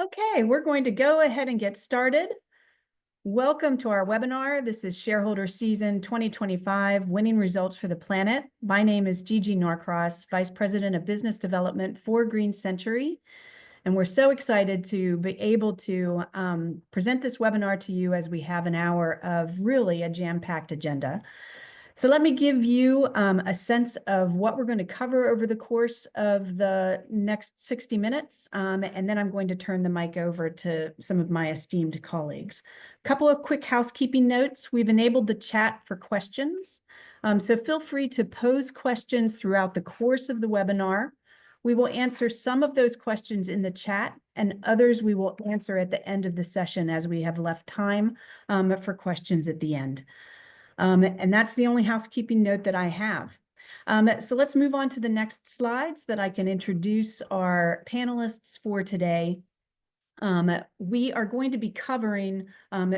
Okay, we're going to go ahead and get started. Welcome to our webinar. This is Shareholder Season 2025, Winning Results for the Planet. My name is Gigi Norcross, Vice President of Business Development for Green Century. And we're so excited to be able to present this webinar to you as we have an hour of really a jam-packed agenda. So let me give you a sense of what we're going to cover over the course of the next 60 minutes, and then I'm going to turn the mic over to some of my esteemed colleagues. A couple of quick housekeeping notes. We've enabled the chat for questions, so feel free to pose questions throughout the course of the webinar. We will answer some of those questions in the chat, and others we will answer at the end of the session as we have left time for questions at the end. And that's the only housekeeping note that I have. So let's move on to the next slides that I can introduce our panelists for today. We are going to be covering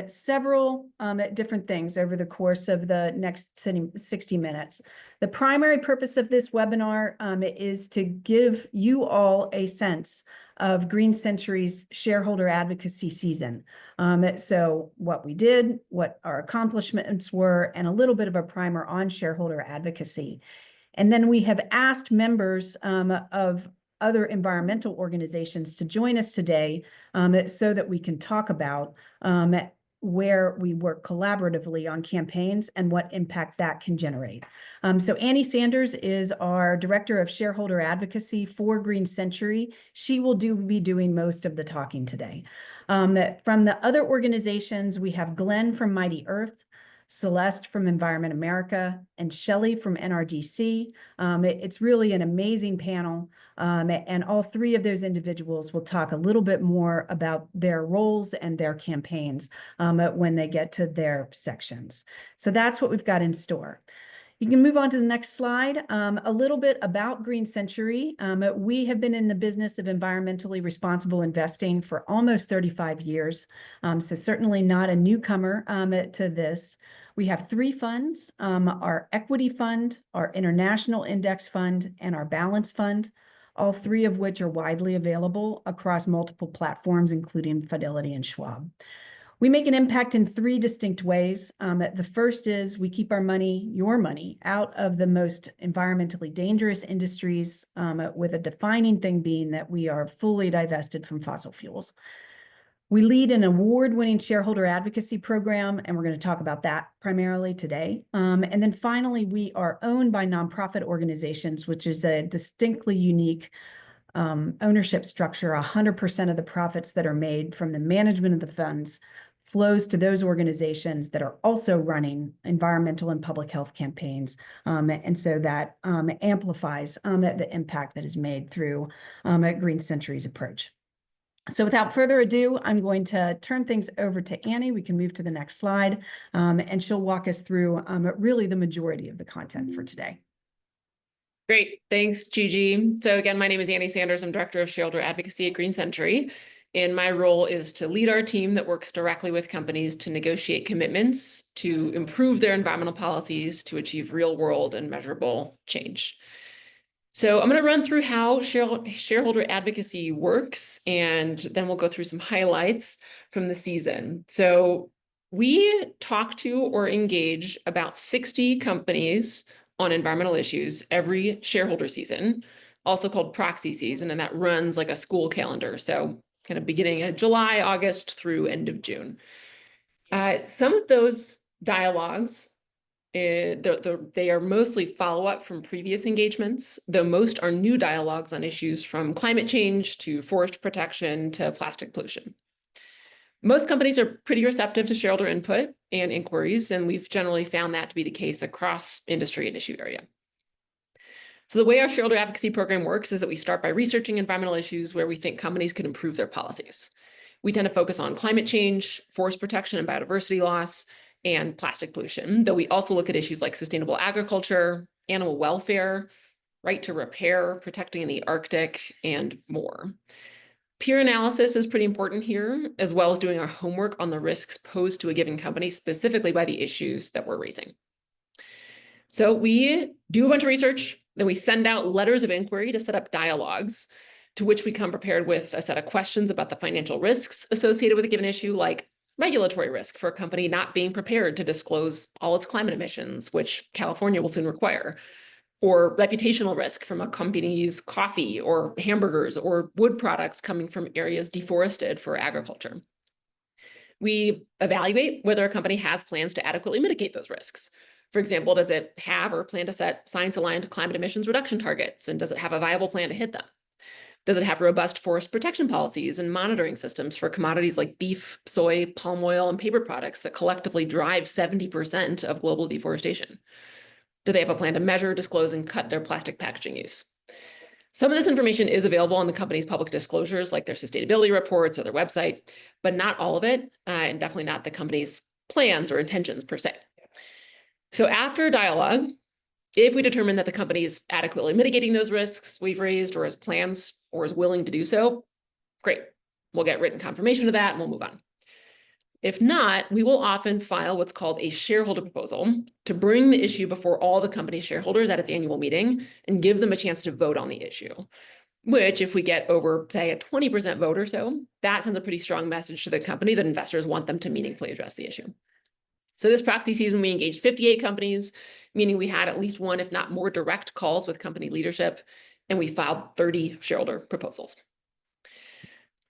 several different things over the course of the next 60 minutes. The primary purpose of this webinar is to give you all a sense of Green Century's shareholder advocacy season. So what we did, what our accomplishments were, and a little bit of a primer on shareholder advocacy. And then we have asked members of other environmental organizations to join us today so that we can talk about where we work collaboratively on campaigns and what impact that can generate. So Annie Sanders is our Director of Shareholder Advocacy for Green Century. She will be doing most of the talking today. From the other organizations, we have Glenn from Mighty Earth, Celeste from Environment America, and Shelley from NRDC. It's really an amazing panel, and all three of those individuals will talk a little bit more about their roles and their campaigns when they get to their sections. So that's what we've got in store. You can move on to the next slide. A little bit about Green Century. We have been in the business of environmentally responsible investing for almost 35 years, so certainly not a newcomer to this. We have three funds, our equity fund, our international index fund, and our balance fund, all three of which are widely available across multiple platforms, including Fidelity and Schwab. We make an impact in three distinct ways. The first is we keep our money, your money, out of the most environmentally dangerous industries, with a defining thing being that we are fully divested from fossil fuels. We lead an award-winning shareholder advocacy program, and we're going to talk about that primarily today. And then finally, we are owned by nonprofit organizations, which is a distinctly unique ownership structure. 100% of the profits that are made from the management of the funds flows to those organizations that are also running environmental and public health campaigns. And so that amplifies the impact that is made through Green Century's approach. So without further ado, I'm going to turn things over to Annie. We can move to the next slide, and she'll walk us through really the majority of the content for today. Great. Thanks, Gigi. So again, my name is Annie Sanders. I'm Director of Shareholder Advocacy at Green Century. And my role is to lead our team that works directly with companies to negotiate commitments to improve their environmental policies to achieve real world and measurable change. So I'm going to run through how shareholder advocacy works, and then we'll go through some highlights from the season. So we talk to or engage about 60 companies on environmental issues every shareholder season, also called proxy season, and that runs like a school calendar. So kind of beginning of July, August through end of June. Some of those dialogues, they are mostly follow-up from previous engagements, though most are new dialogues on issues from climate change to forest protection to plastic pollution. Most companies are pretty receptive to shareholder input and inquiries, and we've generally found that to be the case across industry and issue area. So the way our shareholder advocacy program works is that we start by researching environmental issues where we think companies could improve their policies. We tend to focus on climate change, forest protection and biodiversity loss, and plastic pollution, though we also look at issues like sustainable agriculture, animal welfare, right to repair, protecting the Arctic, and more. Peer analysis is pretty important here, as well as doing our homework on the risks posed to a given company, specifically by the issues that we're raising. So we do a bunch of research, then we send out letters of inquiry to set up dialogues. to which we come prepared with a set of questions about the financial risks associated with a given issue, like regulatory risk for a company not being prepared to disclose all its climate emissions, which California will soon require, or reputational risk from a company's coffee or hamburgers or wood products coming from areas deforested for agriculture. We evaluate whether a company has plans to adequately mitigate those risks. For example, does it have or plan to set science-aligned climate emissions reduction targets? And does it have a viable plan to hit them? Does it have robust forest protection policies and monitoring systems for commodities like beef, soy, palm oil, and paper products that collectively drive 70% of global deforestation? Do they have a plan to measure, disclose, and cut their plastic packaging use? Some of this information is available on the company's public disclosures, like their sustainability reports or their website, but not all of it, and definitely not the company's plans or intentions per se. So after dialogue, if we determine that the company is adequately mitigating those risks we've raised or has plans or is willing to do so, great. We'll get written confirmation of that and we'll move on. If not, we will often file what's called a shareholder proposal to bring the issue before all the company's shareholders at its annual meeting and give them a chance to vote on the issue, which if we get over, say, a 20% vote or so, that sends a pretty strong message to the company that investors want them to meaningfully address the issue. So this proxy season, we engaged 58 companies, meaning we had at least one, if not more, direct calls with company leadership, and we filed 30 shareholder proposals.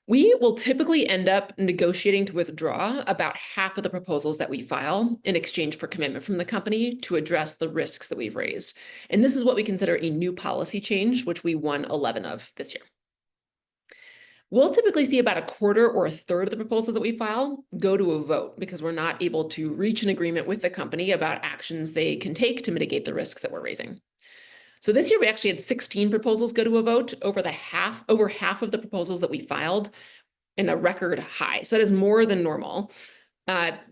We will typically end up negotiating to withdraw about half of the proposals that we file in exchange for commitment from the company to address the risks that we've raised. And this is what we consider a new policy change, which we won 11 of this year. We'll typically see about a quarter or a third of the proposal that we file go to a vote because we're not able to reach an agreement with the company about actions they can take to mitigate the risks that we're raising. So this year we actually had 16 proposals go to a vote, over half of the proposals that we filed, in a record high. So it is more than normal.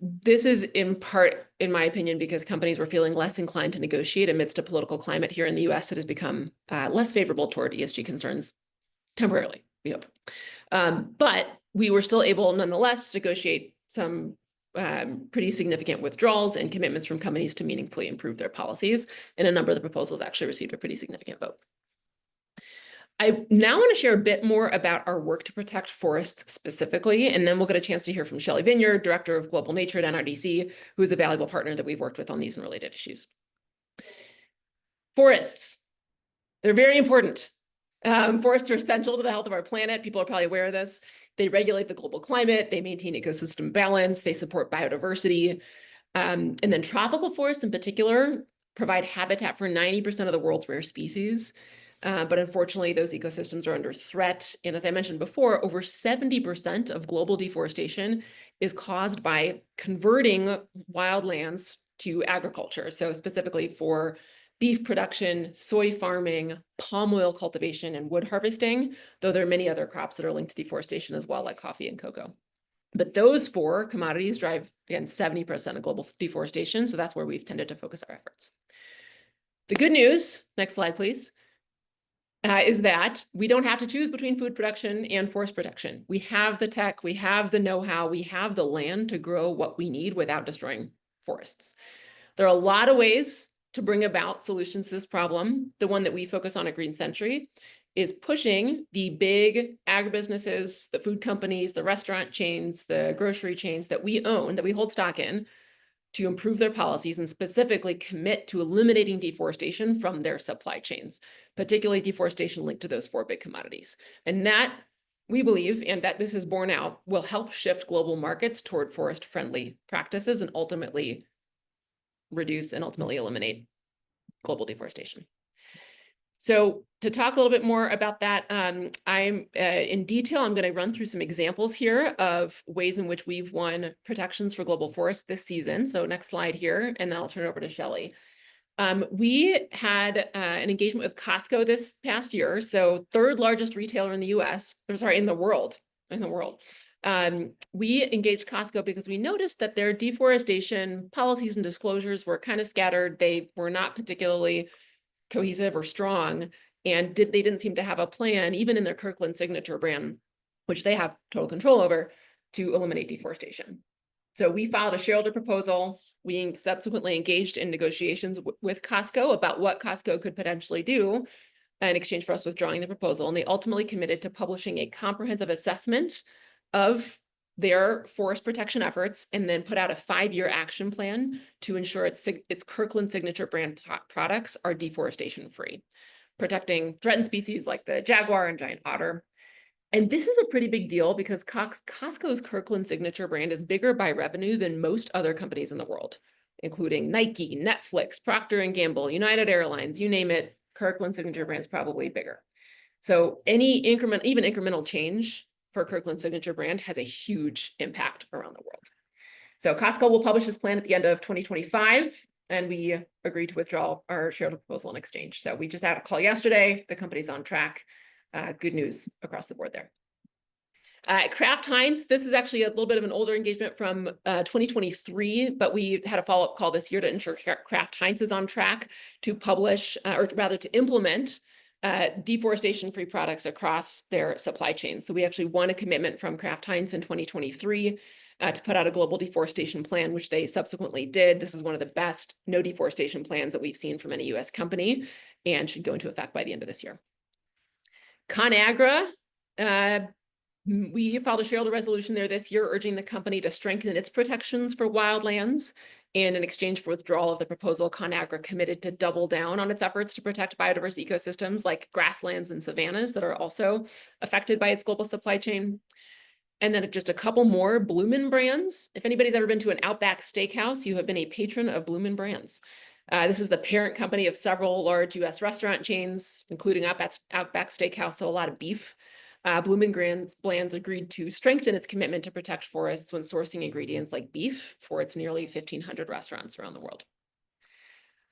This is in part, in my opinion, because companies were feeling less inclined to negotiate amidst a political climate here in the US that has become less favorable toward ESG concerns temporarily, we hope. But we were still able, nonetheless, to negotiate some pretty significant withdrawals and commitments from companies to meaningfully improve their policies. And a number of the proposals actually received a pretty significant vote. I now want to share a bit more about our work to protect forests specifically, and then we'll get a chance to hear from Shelley Vineyard, Director of Global Nature at NRDC, who is a valuable partner that we've worked with on these and related issues. Forests, they're very important. Forests are essential to the health of our planet. People are probably aware of this. They regulate the global climate, they maintain ecosystem balance, they support biodiversity. And then tropical forests in particular provide habitat for 90% of the world's rare species. But unfortunately, those ecosystems are under threat. And as I mentioned before, over 70% of global deforestation is caused by converting wildlands to agriculture. So specifically for beef production, soy farming, palm oil cultivation, and wood harvesting, though there are many other crops that are linked to deforestation as well, like coffee and cocoa. But those four commodities drive, again, 70% of global deforestation. So that's where we've tended to focus our efforts. The good news, next slide, please, is that we don't have to choose between food production and forest protection. We have the tech, we have the know-how, we have the land to grow what we need without destroying forests. There are a lot of ways to bring about solutions to this problem. The one that we focus on at Green Century is pushing the big agribusinesses, the food companies, the restaurant chains, the grocery chains that we own, that we hold stock in, to improve their policies and specifically commit to eliminating deforestation from their supply chains, particularly deforestation linked to those four big commodities. And that, we believe, and that this is borne out, will help shift global markets toward forest-friendly practices and ultimately reduce and ultimately eliminate global deforestation. So to talk a little bit more about that, in detail, I'm going to run through some examples here of ways in which we've won protections for global forests this season. So next slide here, and then I'll turn it over to Shelley. We had an engagement with Costco this past year, so third largest retailer in the US, or sorry, in the world. We engaged Costco because we noticed that their deforestation policies and disclosures were kind of scattered. They were not particularly cohesive or strong, and they didn't seem to have a plan, even in their Kirkland signature brand, which they have total control over, to eliminate deforestation. So we filed a shareholder proposal. We subsequently engaged in negotiations with Costco about what Costco could potentially do in exchange for us withdrawing the proposal. And they ultimately committed to publishing a comprehensive assessment of their forest protection efforts, and then put out a 5-year action plan to ensure its Kirkland signature brand products are deforestation free, protecting threatened species like the jaguar and giant otter. And this is a pretty big deal because Costco's Kirkland signature brand is bigger by revenue than most other companies in the world, including Nike, Netflix, Procter and Gamble, United Airlines, you name it, Kirkland signature brand is probably bigger. So any even incremental change for Kirkland signature brand has a huge impact around the world. So Costco will publish this plan at the end of 2025, and we agreed to withdraw our shareholder proposal in exchange. So we just had a call yesterday. The company's on track. Good news across the board there. Kraft Heinz, this is actually a little bit of an older engagement from 2023, but we had a follow-up call this year to ensure Kraft Heinz is on track to publish, or rather to implement deforestation-free products across their supply chain. So we actually won a commitment from Kraft Heinz in 2023 to put out a global deforestation plan, which they subsequently did. This is one of the best no deforestation plans that we've seen from any US company and should go into effect by the end of this year. ConAgra, we filed a shareholder resolution there this year urging the company to strengthen its protections for wildlands. And in exchange for withdrawal of the proposal, ConAgra committed to double down on its efforts to protect biodiverse ecosystems like grasslands and savannas that are also affected by its global supply chain. And then just a couple more Bloomin' brands. If anybody's ever been to an Outback Steakhouse, you have been a patron of Bloomin' brands. This is the parent company of several large US restaurant chains, including Outback Steakhouse, so a lot of beef. Bloomin' Brands agreed to strengthen its commitment to protect forests when sourcing ingredients like beef for its nearly 1,500 restaurants around the world.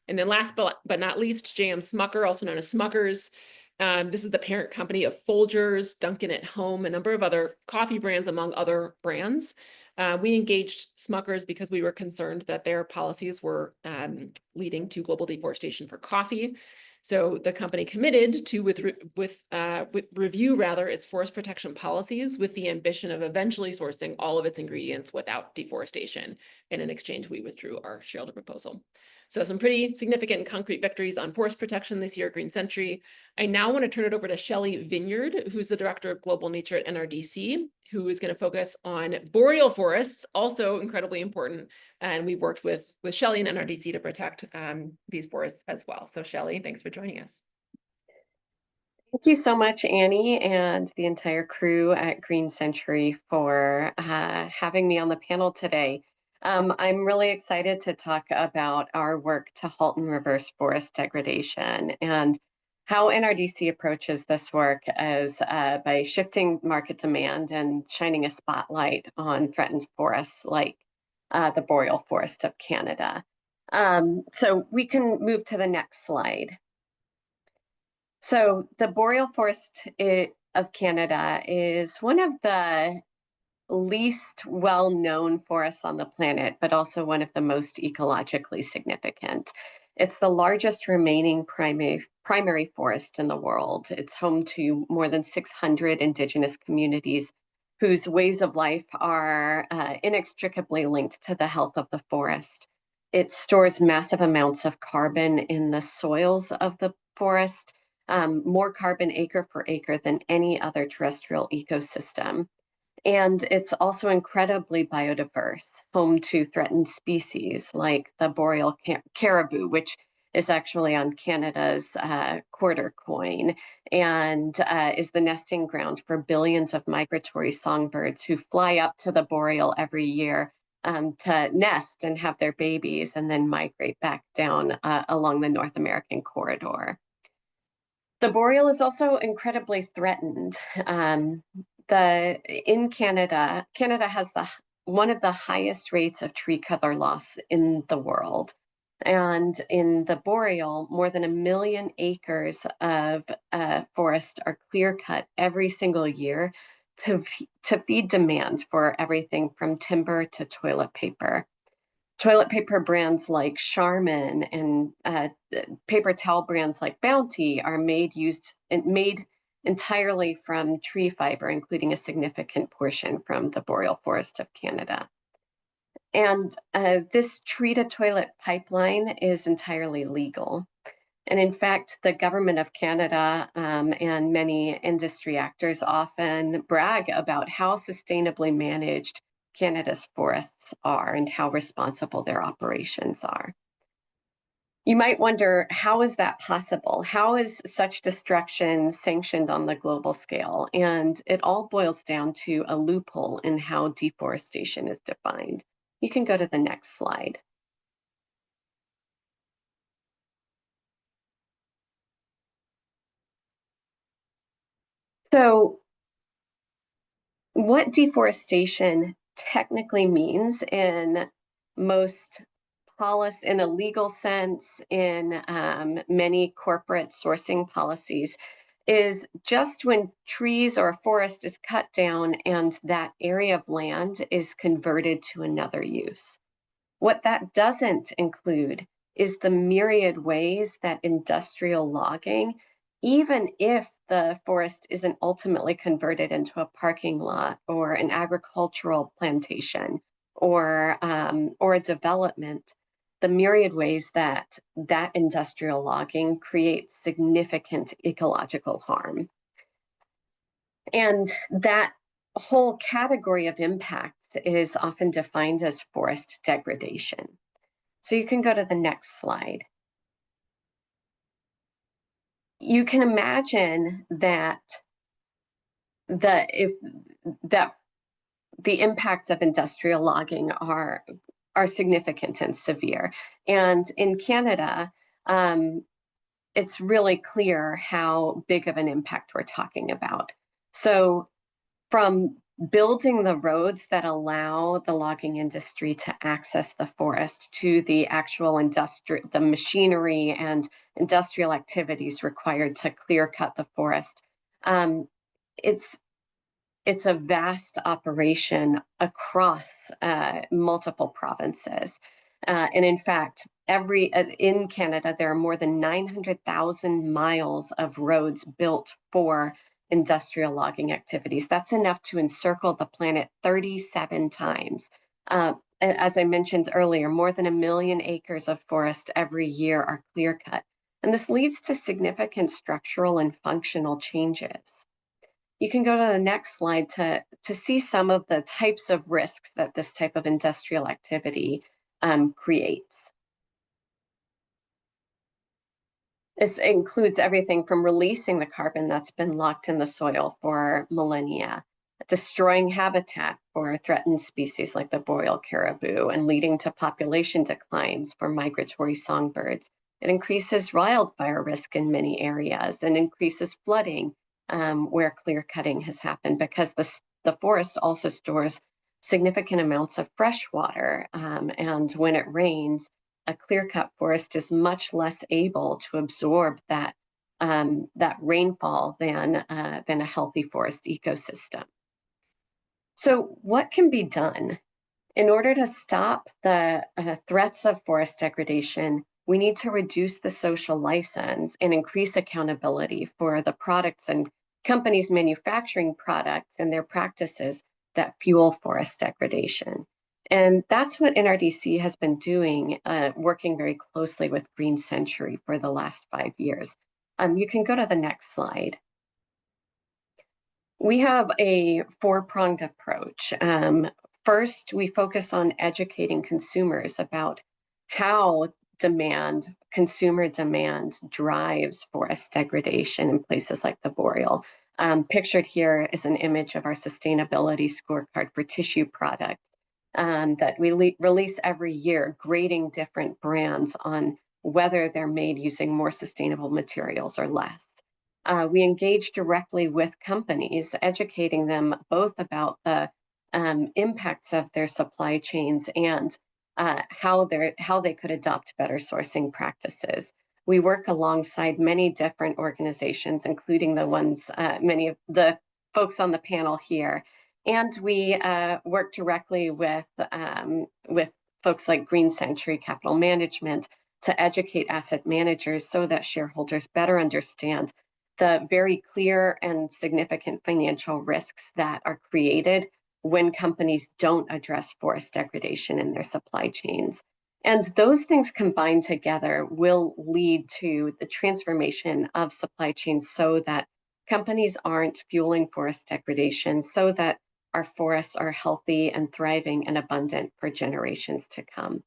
And then last but not least, J.M. Smucker, also known as Smuckers. This is the parent company of Folgers, Dunkin' at Home, a number of other coffee brands, among other brands. We engaged Smuckers because we were concerned that their policies were leading to global deforestation for coffee. So the company committed to review its forest protection policies with the ambition of eventually sourcing all of its ingredients without deforestation. And in exchange, we withdrew our shareholder proposal. So some pretty significant and concrete victories on forest protection this year at Green Century. I now want to turn it over to Shelley Vineyard, who's the Director of Global Nature at NRDC, who is going to focus on boreal forests, also incredibly important. And we've worked with Shelley and NRDC to protect these forests as well. So Shelley, thanks for joining us. Thank you so much, Annie, and the entire crew at Green Century for having me on the panel today. I'm really excited to talk about our work to halt and reverse forest degradation and how NRDC approaches this work as by shifting market demand and shining a spotlight on threatened forests like the boreal forest of Canada. So we can move to the next slide. So the boreal forest of Canada is one of the least well-known forests on the planet, but also one of the most ecologically significant. It's the largest remaining primary forest in the world. It's home to more than 600 indigenous communities whose ways of life are inextricably linked to the health of the forest. It stores massive amounts of carbon in the soils of the forest, more carbon acre for acre than any other terrestrial ecosystem. And it's also incredibly biodiverse, home to threatened species like the boreal caribou, which is actually on Canada's quarter coin and is the nesting ground for billions of migratory songbirds who fly up to the boreal every year to nest and have their babies and then migrate back down along the North American corridor. The boreal is also incredibly threatened. In Canada has one of the highest rates of tree cover loss in the world. And in the boreal, more than 1 million acres of forest are clear cut every single year to feed demand for everything from timber to toilet paper. Toilet paper brands like Charmin and paper towel brands like Bounty are made entirely from tree fiber, including a significant portion from the boreal forest of Canada. And this tree to toilet pipeline is entirely legal. And in fact, the government of Canada and many industry actors often brag about how sustainably managed Canada's forests are and how responsible their operations are. You might wonder, how is that possible? How is such destruction sanctioned on the global scale? And it all boils down to a loophole in how deforestation is defined. You can go to the next slide. So, what deforestation technically means in most policy, in a legal sense, in many corporate sourcing policies, is just when trees or a forest is cut down and that area of land is converted to another use. What that doesn't include is the myriad ways that industrial logging, even if the forest isn't ultimately converted into a parking lot or an agricultural plantation or a development, the myriad ways that that industrial logging creates significant ecological harm. And that whole category of impacts is often defined as forest degradation. So you can go to the next slide. You can imagine that the impacts of industrial logging are significant and severe. And in Canada, it's really clear how big of an impact we're talking about. So from building the roads that allow the logging industry to access the forest to the actual the machinery and industrial activities required to clear cut the forest. It's a vast operation across multiple provinces. And in fact, in Canada, there are more than 900,000 miles of roads built for industrial logging activities. That's enough to encircle the planet 37 times. As I mentioned earlier, more than 1 million acres of forest every year are clear cut. And this leads to significant structural and functional changes. You can go to the next slide to see some of the types of risks that this type of industrial activity creates. This includes everything from releasing the carbon that's been locked in the soil for millennia, destroying habitat for threatened species like the boreal caribou, and leading to population declines for migratory songbirds. It increases wildfire risk in many areas and increases flooding where clear cutting has happened, because the forest also stores significant amounts of fresh water. And when it rains, a clear-cut forest is much less able to absorb that rainfall than a healthy forest ecosystem. So what can be done? In order to stop the threats of forest degradation, we need to reduce the social license and increase accountability for the products and companies manufacturing products and their practices that fuel forest degradation. And that's what NRDC has been doing, working very closely with Green Century for the last 5 years. You can go to the next slide. We have a four-pronged approach. First, we focus on educating consumers about how consumer demand drives forest degradation in places like the boreal. Pictured here is an image of our sustainability scorecard for tissue products that we release every year, grading different brands on whether they're made using more sustainable materials or less. We engage directly with companies, educating them both about the impacts of their supply chains and how they could adopt better sourcing practices. We work alongside many different organizations, including the ones, many of the folks on the panel here. And we work directly with folks like Green Century Capital Management to educate asset managers so that shareholders better understand the very clear and significant financial risks that are created when companies don't address forest degradation in their supply chains. And those things combined together will lead to the transformation of supply chains so that companies aren't fueling forest degradation, so that our forests are healthy and thriving and abundant for generations to come.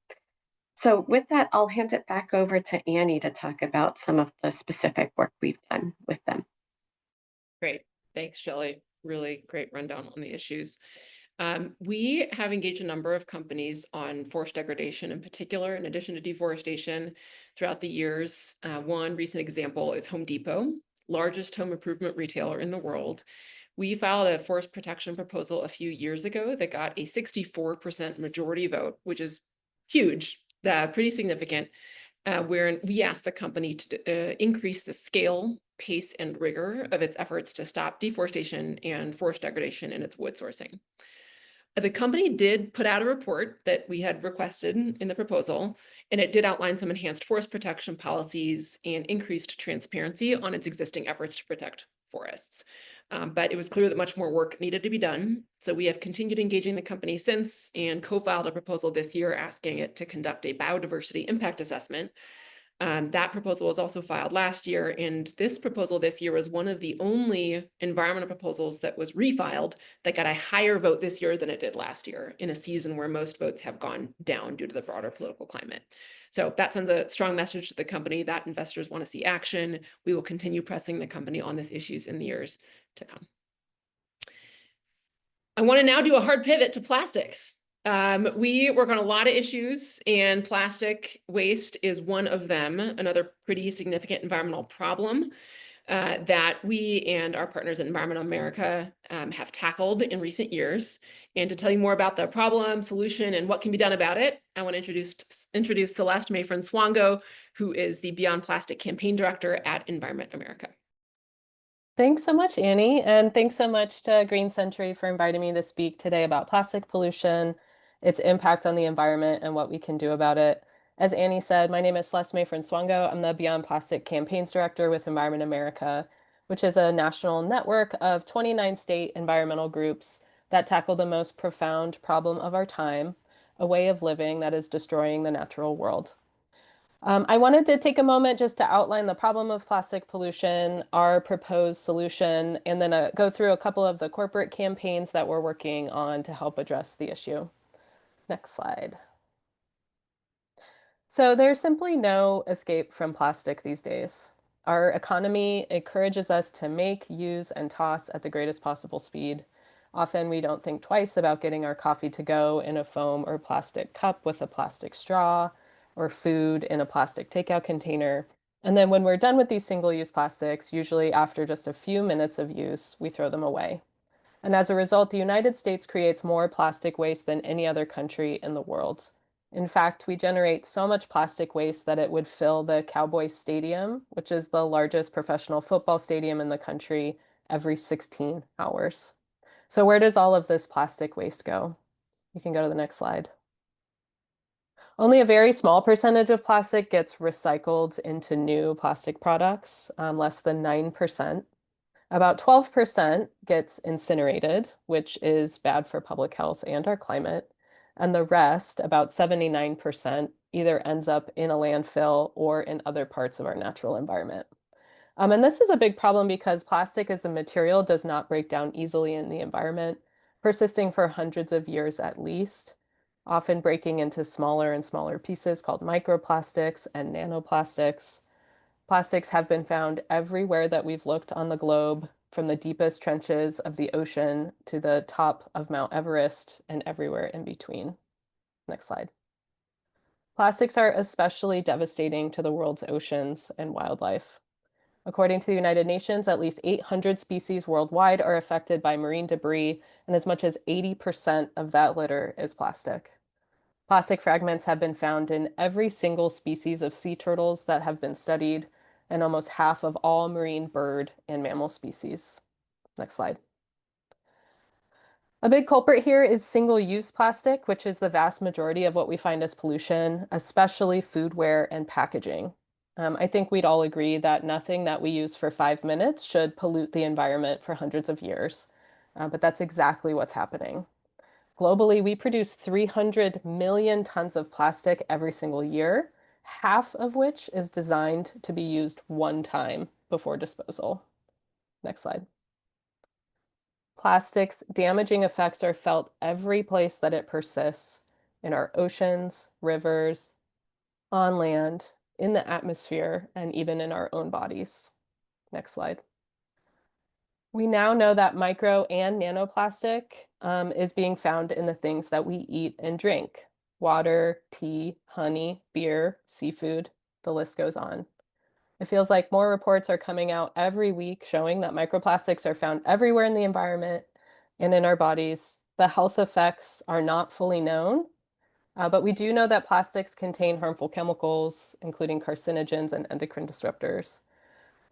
So, with that, I'll hand it back over to Annie to talk about some of the specific work we've done with them. Great. Thanks, Shelley. Really great rundown on the issues. We have engaged a number of companies on forest degradation in particular, in addition to deforestation throughout the years. One recent example is Home Depot, largest home improvement retailer in the world. We filed a forest protection proposal a few years ago that got a 64% majority vote, which is huge, pretty significant, where we asked the company to increase the scale, pace, and rigor of its efforts to stop deforestation and forest degradation in its wood sourcing. The company did put out a report that we had requested in the proposal, and it did outline some enhanced forest protection policies and increased transparency on its existing efforts to protect forests. But it was clear that much more work needed to be done. So we have continued engaging the company since and co-filed a proposal this year asking it to conduct a biodiversity impact assessment. That proposal was also filed last year, and this proposal this year was one of the only environmental proposals that was refiled that got a higher vote this year than it did last year in a season where most votes have gone down due to the broader political climate. So that sends a strong message to the company that investors want to see action. We will continue pressing the company on these issues in the years to come. I want to now do a hard pivot to plastics. We work on a lot of issues, and plastic waste is one of them, another pretty significant environmental problem that we and our partners at Environment America have tackled in recent years. And to tell you more about the problem, solution, and what can be done about it, I want to introduce Celeste Mayfrin-Swango, who is the Beyond Plastic Campaign Director at Environment America. Thanks so much, Annie, and thanks so much to Green Century for inviting me to speak today about plastic pollution, its impact on the environment, and what we can do about it. As Annie said, my name is Celeste Mayfrin-Swango. I'm the Beyond Plastic Campaigns Director with Environment America, which is a national network of 29 state environmental groups that tackle the most profound problem of our time, a way of living that is destroying the natural world. I wanted to take a moment just to outline the problem of plastic pollution, our proposed solution, and then go through a couple of the corporate campaigns that we're working on to help address the issue. Next slide. So there's simply no escape from plastic these days. Our economy encourages us to make, use, and toss at the greatest possible speed. Often we don't think twice about getting our coffee to go in a foam or plastic cup with a plastic straw, or food in a plastic takeout container. And then when we're done with these single-use plastics, usually after just a few minutes of use, we throw them away. And as a result, the United States creates more plastic waste than any other country in the world. In fact, we generate so much plastic waste that it would fill the Cowboys Stadium, which is the largest professional football stadium in the country, every 16 hours. So where does all of this plastic waste go? You can go to the next slide. Only a very small percentage of plastic gets recycled into new plastic products, less than 9%. About 12% gets incinerated, which is bad for public health and our climate. And the rest, about 79%, either ends up in a landfill or in other parts of our natural environment. And this is a big problem because plastic as a material does not break down easily in the environment, persisting for hundreds of years at least, often breaking into smaller and smaller pieces called microplastics and nanoplastics. Plastics have been found everywhere that we've looked on the globe, from the deepest trenches of the ocean to the top of Mount Everest and everywhere in between. Next slide. Plastics are especially devastating to the world's oceans and wildlife. According to the United Nations, at least 800 species worldwide are affected by marine debris, and as much as 80% of that litter is plastic. Plastic fragments have been found in every single species of sea turtles that have been studied, and almost half of all marine bird and mammal species. Next slide. A big culprit here is single-use plastic, which is the vast majority of what we find as pollution, especially foodware and packaging. I think we'd all agree that nothing that we use for 5 minutes should pollute the environment for hundreds of years, but that's exactly what's happening. Globally, we produce 300 million tons of plastic every single year, half of which is designed to be used one time before disposal. Next slide. Plastic's damaging effects are felt every place that it persists, in our oceans, rivers, on land, in the atmosphere, and even in our own bodies. Next slide. We now know that micro and nanoplastic is being found in the things that we eat and drink: water, tea, honey, beer, seafood, the list goes on. It feels like more reports are coming out every week showing that microplastics are found everywhere in the environment and in our bodies. The health effects are not fully known, but we do know that plastics contain harmful chemicals, including carcinogens and endocrine disruptors.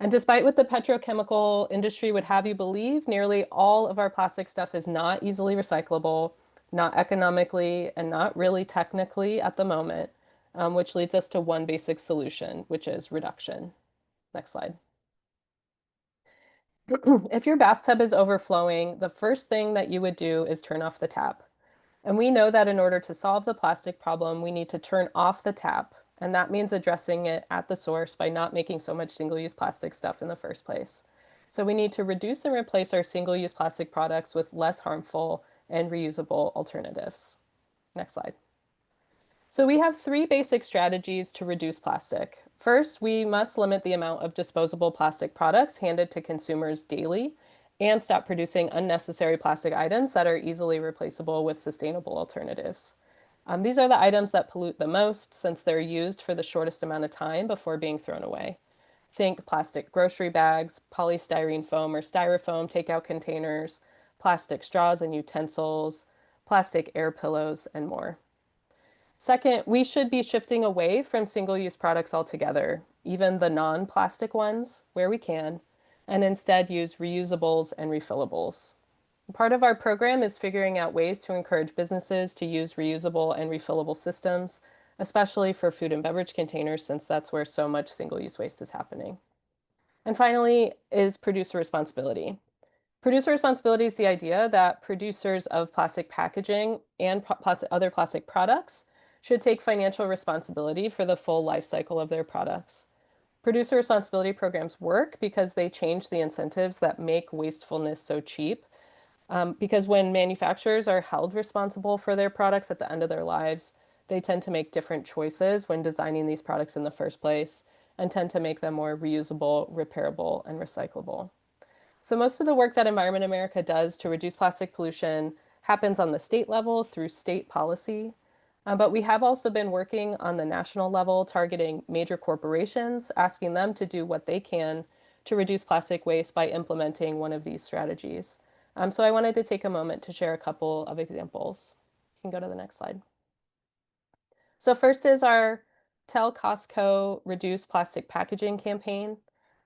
And despite what the petrochemical industry would have you believe, nearly all of our plastic stuff is not easily recyclable, not economically, and not really technically at the moment, which leads us to one basic solution, which is reduction. Next slide. If your bathtub is overflowing, the first thing that you would do is turn off the tap. And we know that in order to solve the plastic problem, we need to turn off the tap. And that means addressing it at the source by not making so much single-use plastic stuff in the first place. So we need to reduce and replace our single-use plastic products with less harmful and reusable alternatives. Next slide. So we have three basic strategies to reduce plastic. First, we must limit the amount of disposable plastic products handed to consumers daily and stop producing unnecessary plastic items that are easily replaceable with sustainable alternatives. These are the items that pollute the most since they're used for the shortest amount of time before being thrown away. Think plastic grocery bags, polystyrene foam or styrofoam takeout containers, plastic straws and utensils, plastic air pillows, and more. Second, we should be shifting away from single-use products altogether, even the non-plastic ones, where we can, and instead use reusables and refillables. Part of our program is figuring out ways to encourage businesses to use reusable and refillable systems, especially for food and beverage containers, since that's where so much single-use waste is happening. And finally is producer responsibility. Producer responsibility is the idea that producers of plastic packaging and other plastic products should take financial responsibility for the full life cycle of their products. Producer responsibility programs work because they change the incentives that make wastefulness so cheap. Because when manufacturers are held responsible for their products at the end of their lives, they tend to make different choices when designing these products in the first place and tend to make them more reusable, repairable, and recyclable. So most of the work that Environment America does to reduce plastic pollution happens on the state level through state policy. But we have also been working on the national level, targeting major corporations, asking them to do what they can to reduce plastic waste by implementing one of these strategies. So I wanted to take a moment to share a couple of examples. You can go to the next slide. So first is our Tell Costco Reduce Plastic Packaging campaign.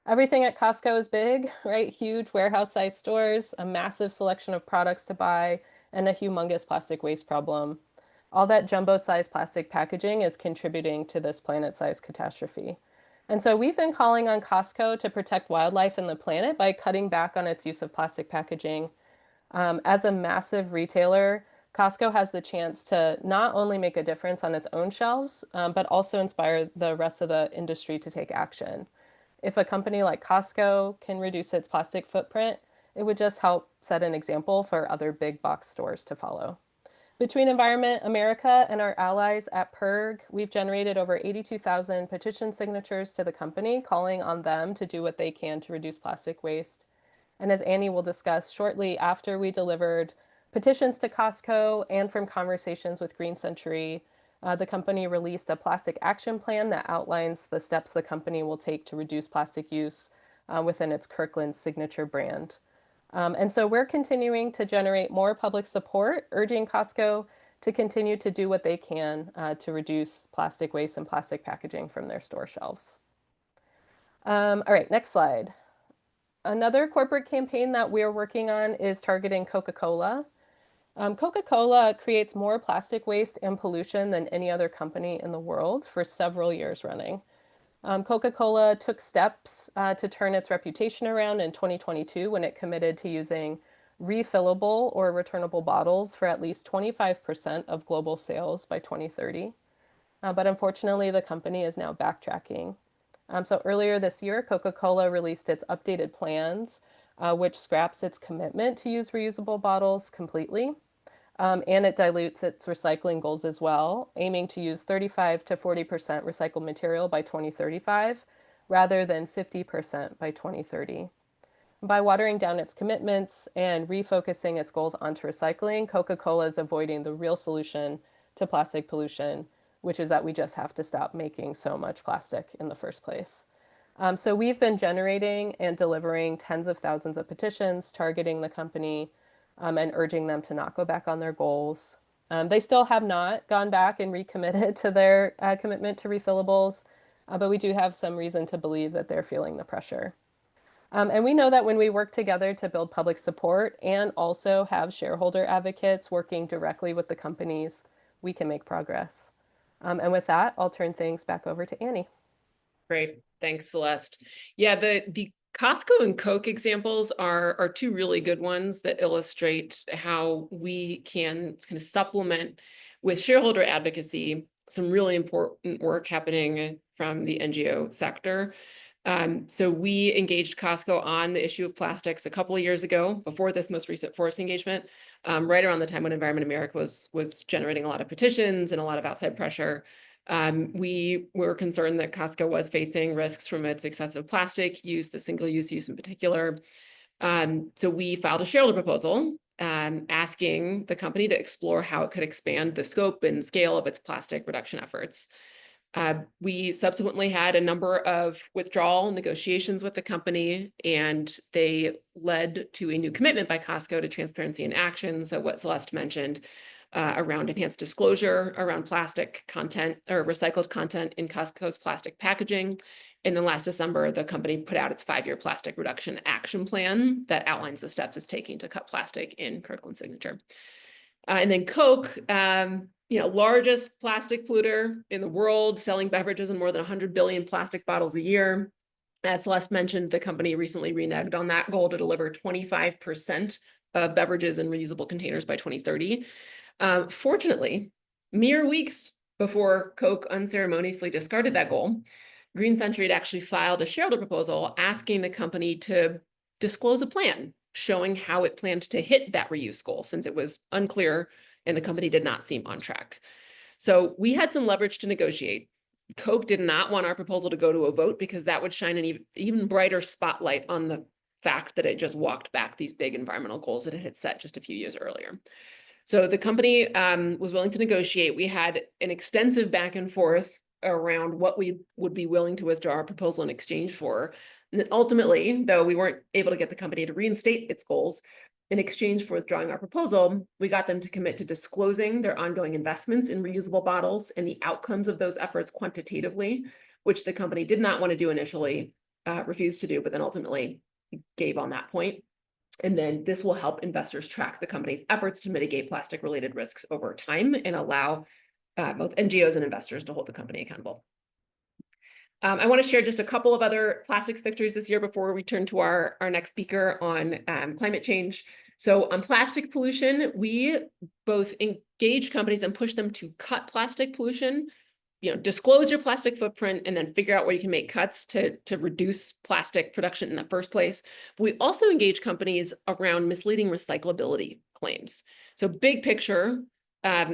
Everything at Costco is big, right? Huge warehouse-sized stores, a massive selection of products to buy, and a humongous plastic waste problem. All that jumbo-sized plastic packaging is contributing to this planet-sized catastrophe. And so we've been calling on Costco to protect wildlife and the planet by cutting back on its use of plastic packaging. As a massive retailer, Costco has the chance to not only make a difference on its own shelves, but also inspire the rest of the industry to take action. If a company like Costco can reduce its plastic footprint, it would just help set an example for other big box stores to follow. Between Environment America and our allies at PIRG, we've generated over 82,000 petition signatures to the company, calling on them to do what they can to reduce plastic waste. And as Annie will discuss shortly, after we delivered petitions to Costco and from conversations with Green Century, the company released a plastic action plan that outlines the steps the company will take to reduce plastic use within its Kirkland signature brand. And so we're continuing to generate more public support, urging Costco to continue to do what they can to reduce plastic waste and plastic packaging from their store shelves. All right, next slide. Another corporate campaign that we're working on is targeting Coca-Cola. Coca-Cola creates more plastic waste and pollution than any other company in the world for several years running. Coca-Cola took steps to turn its reputation around in 2022 when it committed to using refillable or returnable bottles for at least 25% of global sales by 2030. But unfortunately, the company is now backtracking. So earlier this year, Coca-Cola released its updated plans, which scraps its commitment to use reusable bottles completely. And it dilutes its recycling goals as well, aiming to use 35 to 40% recycled material by 2035, rather than 50% by 2030. By watering down its commitments and refocusing its goals onto recycling, Coca-Cola is avoiding the real solution to plastic pollution, which is that we just have to stop making so much plastic in the first place. So we've been generating and delivering tens of thousands of petitions targeting the company and urging them to not go back on their goals. They still have not gone back and recommitted to their commitment to refillables, but we do have some reason to believe that they're feeling the pressure. And we know that when we work together to build public support and also have shareholder advocates working directly with the companies, we can make progress. And with that, I'll turn things back over to Annie. Great. Thanks, Celeste. Yeah, the Costco and Coke examples are two really good ones that illustrate how we can kind of supplement with shareholder advocacy some really important work happening from the NGO sector. So we engaged Costco on the issue of plastics a couple of years ago, before this most recent forest engagement, right around the time when Environment America was generating a lot of petitions and a lot of outside pressure. We were concerned that Costco was facing risks from its excessive plastic use, the single-use use in particular. So we filed a shareholder proposal asking the company to explore how it could expand the scope and scale of its plastic reduction efforts. We subsequently had a number of withdrawal negotiations with the company, and they led to a new commitment by Costco to transparency and action. So what Celeste mentioned around enhanced disclosure around plastic content or recycled content in Costco's plastic packaging. And then last December, the company put out its 5-year plastic reduction action plan that outlines the steps it's taking to cut plastic in Kirkland Signature. And then Coke, largest plastic polluter in the world, selling beverages in more than 100 billion plastic bottles a year. As Celeste mentioned, the company recently reneged on that goal to deliver 25% of beverages in reusable containers by 2030. Fortunately, mere weeks before Coke unceremoniously discarded that goal, Green Century had actually filed a shareholder proposal asking the company to disclose a plan showing how it planned to hit that reuse goal, since it was unclear and the company did not seem on track. So we had some leverage to negotiate. Coke did not want our proposal to go to a vote because that would shine an even brighter spotlight on the fact that it just walked back these big environmental goals that it had set just a few years earlier. So the company was willing to negotiate. We had an extensive back and forth around what we would be willing to withdraw our proposal in exchange for. And then ultimately, though we weren't able to get the company to reinstate its goals, in exchange for withdrawing our proposal, we got them to commit to disclosing their ongoing investments in reusable bottles and the outcomes of those efforts quantitatively, which the company did not want to do initially, refused to do, but then ultimately gave on that point. And then this will help investors track the company's efforts to mitigate plastic-related risks over time and allow both NGOs and investors to hold the company accountable. I want to share just a couple of other plastics victories this year before we turn to our next speaker on climate change. So on plastic pollution, we both engage companies and push them to cut plastic pollution, disclose your plastic footprint, and then figure out where you can make cuts to reduce plastic production in the first place. But we also engage companies around misleading recyclability claims. So big picture,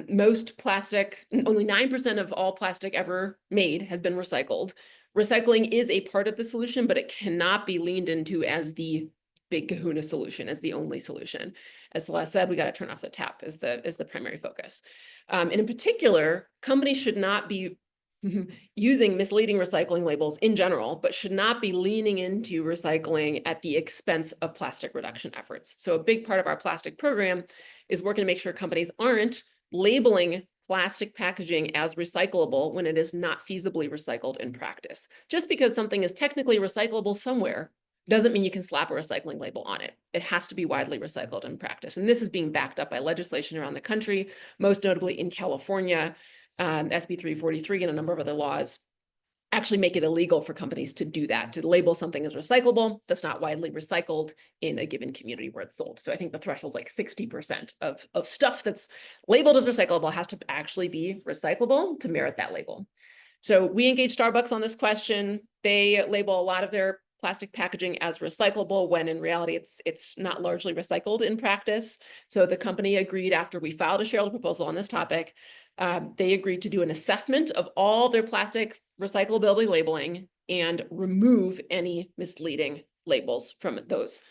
most plastic, only 9% of all plastic ever made has been recycled. Recycling is a part of the solution, but it cannot be leaned into as the big kahuna solution, as the only solution. As Celeste said, we got to turn off the tap as the primary focus. And in particular, companies should not be using misleading recycling labels in general, but should not be leaning into recycling at the expense of plastic reduction efforts. So a big part of our plastic program is working to make sure companies aren't labeling plastic packaging as recyclable when it is not feasibly recycled in practice. Just because something is technically recyclable somewhere doesn't mean you can slap a recycling label on it. It has to be widely recycled in practice. And this is being backed up by legislation around the country, most notably in California, SB 343 and a number of other laws. actually make it illegal for companies to do that, to label something as recyclable that's not widely recycled in a given community where it's sold. So I think the threshold's like 60% of stuff that's labeled as recyclable has to actually be recyclable to merit that label. So we engaged Starbucks on this question. They label a lot of their plastic packaging as recyclable when in reality it's not largely recycled in practice. So the company agreed after we filed a shareholder proposal on this topic, they agreed to do an assessment of all their plastic recyclability labeling and remove any misleading labels from those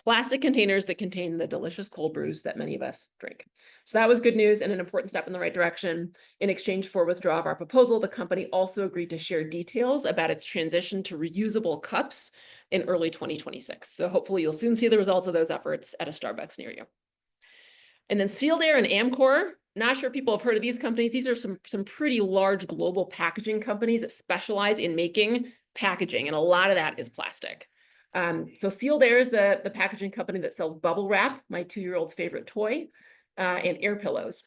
plastic containers that contain the delicious cold brews that many of us drink. So that was good news and an important step in the right direction. In exchange for withdrawal of our proposal, the company also agreed to share details about its transition to reusable cups in early 2026. So hopefully you'll soon see the results of those efforts at a Starbucks near you. And then Sealed Air and Amcor, not sure people have heard of these companies. These are some pretty large global packaging companies that specialize in making packaging, and a lot of that is plastic. So Sealed Air is the packaging company that sells bubble wrap, my 2-year-old's favorite toy, and air pillows.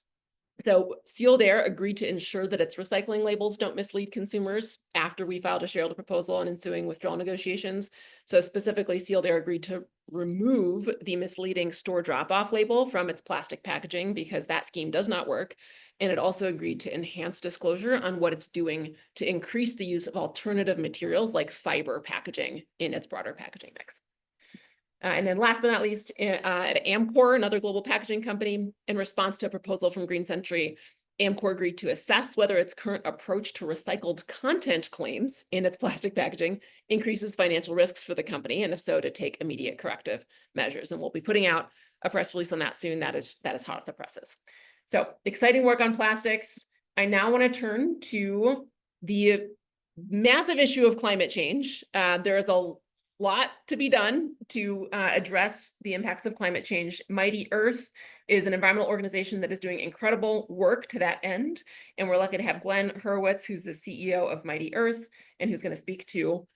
So Sealed Air agreed to ensure that its recycling labels don't mislead consumers after we filed a shareholder proposal and ensuing withdrawal negotiations. So specifically, Sealed Air agreed to remove the misleading store drop-off label from its plastic packaging because that scheme does not work. And it also agreed to enhance disclosure on what it's doing to increase the use of alternative materials like fiber packaging in its broader packaging mix. And then last but not least, at Amcor, another global packaging company, in response to a proposal from Green Century, Amcor agreed to assess whether its current approach to recycled content claims in its plastic packaging increases financial risks for the company, and if so, to take immediate corrective measures. And we'll be putting out a press release on that soon. That is hot off the presses. So exciting work on plastics. I now want to turn to the massive issue of climate change. There is a lot to be done to address the impacts of climate change. Mighty Earth is an environmental organization that is doing incredible work to that end. And we're lucky to have Glenn Hurwitz, who's the CEO of Mighty Earth, and who's going to speak to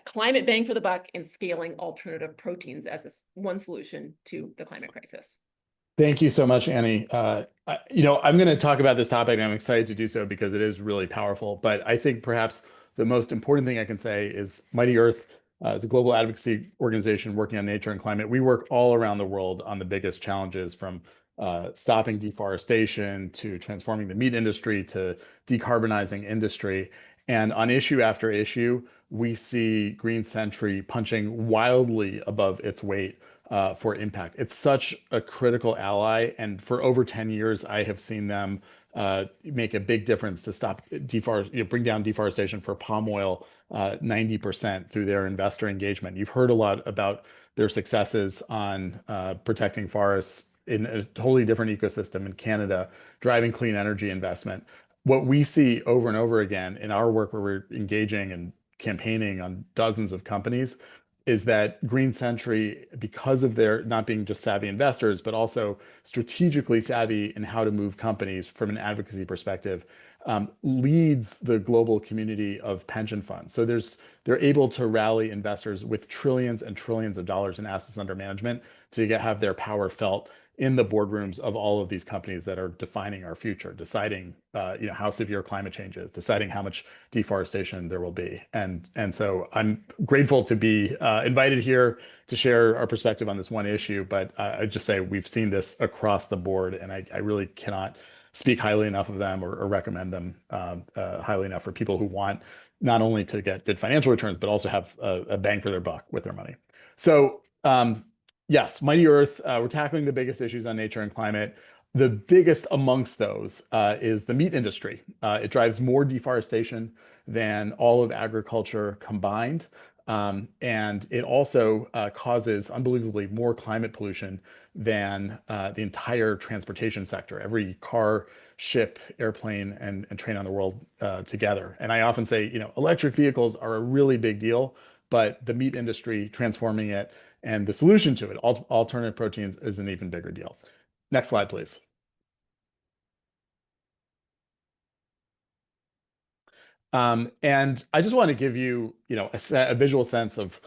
climate bang for the buck and scaling alternative proteins as one solution to the climate crisis. Thank you so much, Annie. I'm going to talk about this topic, and I'm excited to do so because it is really powerful. But I think perhaps the most important thing I can say is Mighty Earth is a global advocacy organization working on nature and climate. We work all around the world on the biggest challenges, from stopping deforestation to transforming the meat industry to decarbonizing industry. And on issue after issue, we see Green Century punching wildly above its weight for impact. It's such a critical ally, and for over 10 years, I have seen them make a big difference to stop bring down deforestation for palm oil 90% through their investor engagement. You've heard a lot about their successes on protecting forests in a totally different ecosystem in Canada, driving clean energy investment. What we see over and over again in our work, where we're engaging and campaigning on dozens of companies, is that Green Century, because of their not being just savvy investors, but also strategically savvy in how to move companies from an advocacy perspective, leads the global community of pension funds. So they're able to rally investors with trillions and trillions of dollars in assets under management to have their power felt in the boardrooms of all of these companies that are defining our future, deciding how severe climate change is, deciding how much deforestation there will be. And so I'm grateful to be invited here to share our perspective on this one issue. But I just say we've seen this across the board, and I really cannot speak highly enough of them or recommend them highly enough for people who want not only to get good financial returns, but also have a bang for their buck with their money. So yes, Mighty Earth, we're tackling the biggest issues on nature and climate. The biggest amongst those is the meat industry. It drives more deforestation than all of agriculture combined. And it also causes unbelievably more climate pollution than the entire transportation sector, every car, ship, airplane, and train on the world together. And I often say, electric vehicles are a really big deal, but the meat industry transforming it and the solution to it, alternative proteins, is an even bigger deal. Next slide, please. And I just want to give you, a visual sense of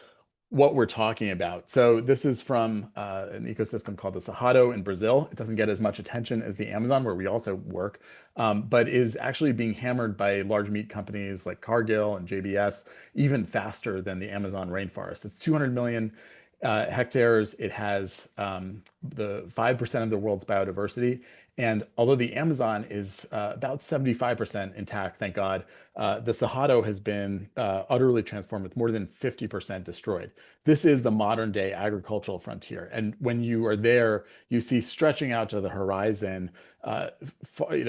what we're talking about. So this is from an ecosystem called the Cerrado in Brazil. It doesn't get as much attention as the Amazon, where we also work, but is actually being hammered by large meat companies like Cargill and JBS even faster than the Amazon rainforest. It's 200 million hectares. It has the 5% of the world's biodiversity. And although the Amazon is about 75% intact, thank God, the Cerrado has been utterly transformed with more than 50% destroyed. This is the modern day agricultural frontier. And when you are there, you see stretching out to the horizon,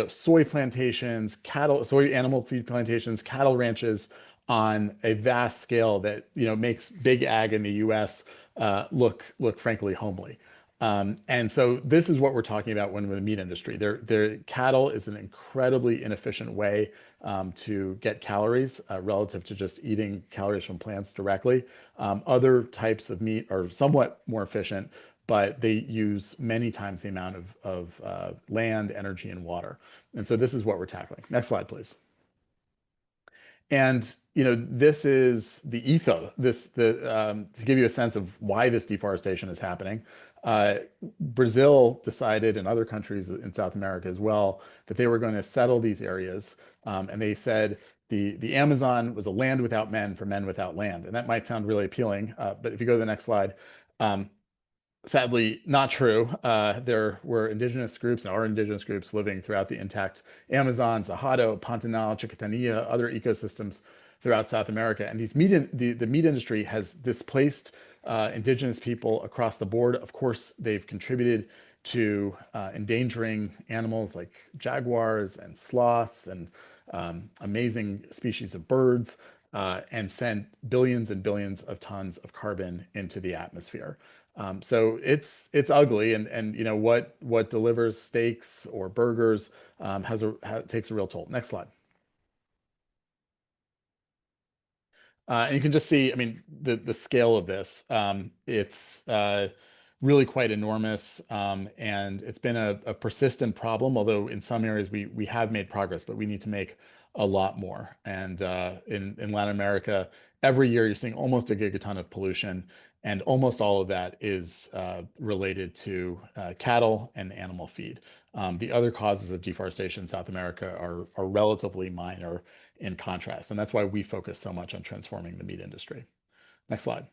soy plantations, soy animal feed plantations, cattle ranches on a vast scale that, makes big ag in the US look frankly homely. And so this is what we're talking about when with the meat industry. Their cattle is an incredibly inefficient way to get calories relative to just eating calories from plants directly. Other types of meat are somewhat more efficient, but they use many times the amount of land, energy, and water. And so this is what we're tackling. Next slide, please. And this is the ethos. To give you a sense of why this deforestation is happening. Brazil decided, and other countries in South America as well, that they were going to settle these areas, and they said the Amazon was a land without men for men without land, and that might sound really appealing. But if you go to the next slide. Sadly, not true. There were indigenous groups and are indigenous groups living throughout the intact Amazon, Cerrado, Pantanal, Chiquitania, other ecosystems throughout South America. And the meat industry has displaced indigenous people across the board. Of course, they've contributed to endangering animals like jaguars and sloths and amazing species of birds, and sent billions and billions of tons of carbon into the atmosphere. So it's ugly, and what delivers steaks or burgers takes a real toll. Next slide. And you can just see, I mean, the scale of this. It's really quite enormous, and it's been a persistent problem. Although in some areas we have made progress, but we need to make a lot more. And in Latin America, every year you're seeing almost a gigaton of pollution, and almost all of that is related to cattle and animal feed. The other causes of deforestation in South America are relatively minor in contrast, and that's why we focus so much on transforming the meat industry. Next slide.